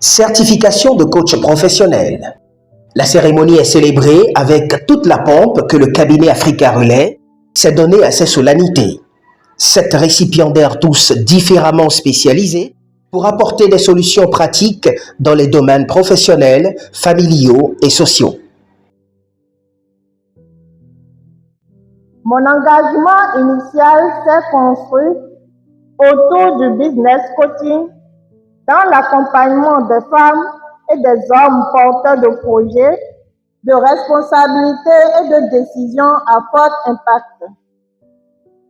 Certification de coach professionnel. La cérémonie est célébrée avec toute la pompe que le cabinet Africa Relais s'est donné à ses solennités. 7 récipiendaires tous différemment spécialisés pour apporter des solutions pratiques dans les domaines professionnels, familiaux et sociaux. Mon engagement initial s'est construit autour du business coaching dans l'accompagnement des femmes et des hommes porteurs de projets, de responsabilités et de décisions à fort impact.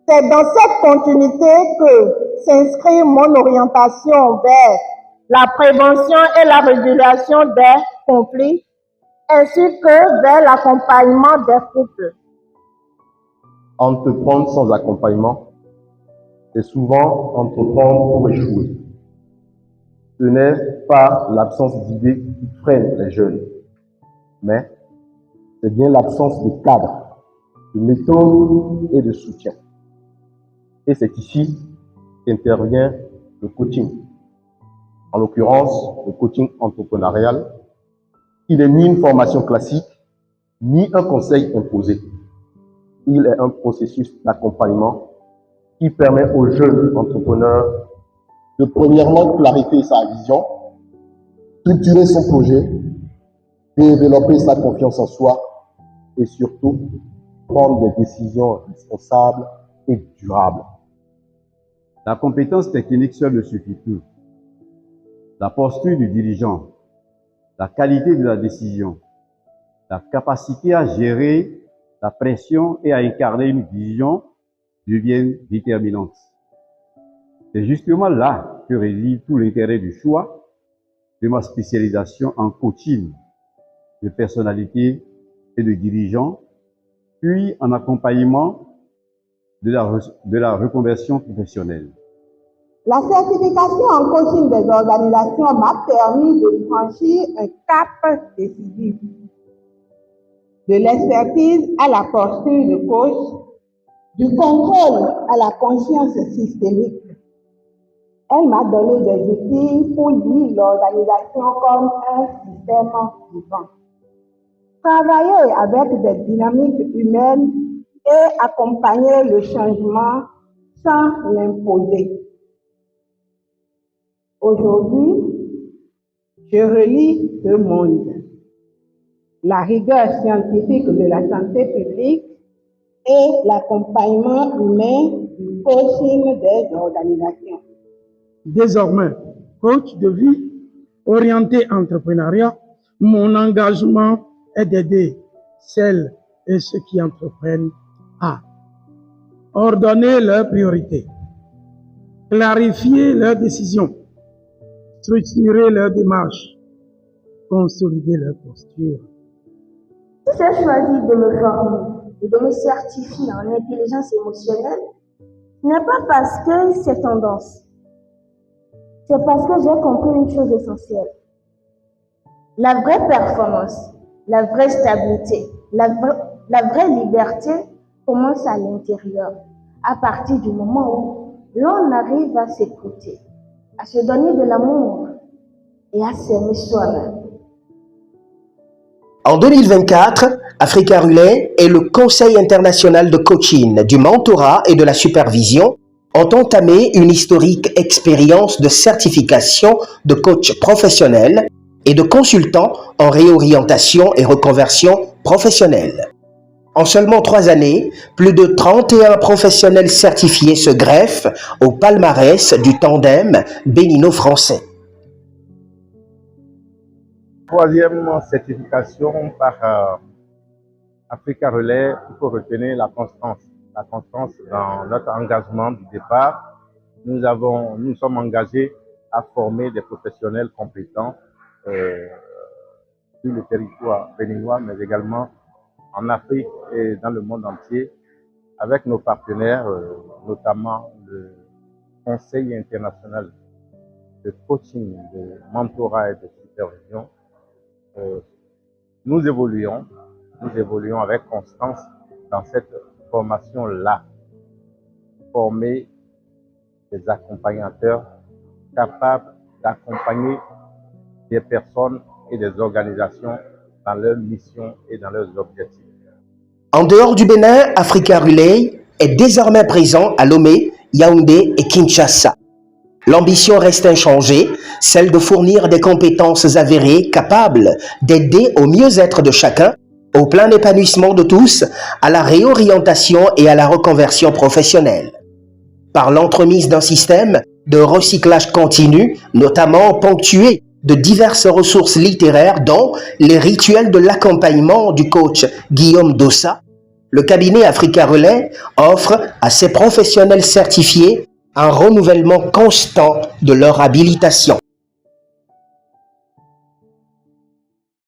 C'est dans cette continuité que s'inscrit mon orientation vers la prévention et la régulation des conflits, ainsi que vers l'accompagnement des couples. Entreprendre sans accompagnement, c'est souvent entreprendre pour échouer. Ce n'est pas l'absence d'idées qui freine les jeunes, mais c'est bien l'absence de cadre, de méthode et de soutien. Et c'est ici qu'intervient le coaching. En l'occurrence, le coaching entrepreneurial. Il n'est ni une formation classique, ni un conseil imposé. Il est un processus d'accompagnement qui permet aux jeunes entrepreneurs de premièrement clarifier sa vision, structurer son projet, développer sa confiance en soi et surtout prendre des décisions responsables et durables. La compétence technique seule ne suffit plus. La posture du dirigeant, la qualité de la décision, la capacité à gérer la pression et à incarner une vision deviennent déterminantes. C'est justement là que réside tout l'intérêt du choix de ma spécialisation en coaching de personnalités et de dirigeants, puis en accompagnement de la reconversion professionnelle. La certification en coaching des organisations m'a permis de franchir un cap décisif. De l'expertise à la posture de coach, du contrôle à la conscience systémique. Elle m'a donné des outils pour lire l'organisation comme un système vivant. Travailler avec des dynamiques humaines et accompagner le changement sans l'imposer. Aujourd'hui, je relie deux mondes. La rigueur scientifique de la santé publique et l'accompagnement humain du coaching des organisations. Désormais, coach de vie, orienté entrepreneuriat, mon engagement est d'aider celles et ceux qui entreprennent à ordonner leurs priorités, clarifier leurs décisions, structurer leurs démarches, consolider leur posture. Si j'ai choisi de me former et de me certifier en intelligence émotionnelle, ce n'est pas parce que c'est tendance. C'est parce que j'ai compris une chose essentielle. La vraie performance, la vraie stabilité, la vraie liberté commence à l'intérieur, à partir du moment où l'on arrive à s'écouter, à se donner de l'amour et à s'aimer soi-même. En 2024, Africa Relais et le Conseil international de coaching, du mentorat et de la supervision ont entamé une historique expérience de certification de coach professionnel et de consultant en réorientation et reconversion professionnelle. En seulement 3 années, plus de 31 professionnels certifiés se greffent au palmarès du tandem bénino-français. Troisième certification par Africa Relais, il faut retenir la constance. La constance dans notre engagement du départ. Nous sommes engagés à former des professionnels compétents sur le territoire béninois, mais également en Afrique et dans le monde entier, avec nos partenaires, notamment le Conseil international de coaching, de mentorat et de supervision. Nous évoluons avec constance dans cette formation-là. Former des accompagnateurs capables d'accompagner des personnes et des organisations dans leurs missions et dans leurs objectifs. En dehors du Bénin, Africa Relay est désormais présent à Lomé, Yaoundé et Kinshasa. L'ambition reste inchangée, celle de fournir des compétences avérées capables d'aider au mieux-être de chacun, au plein épanouissement de tous, à la réorientation et à la reconversion professionnelle. Par l'entremise d'un système de recyclage continu, notamment ponctué de diverses ressources littéraires dont les rituels de l'accompagnement du coach Guillaume Dossa, le cabinet Africa Relay offre à ses professionnels certifiés un renouvellement constant de leur habilitation.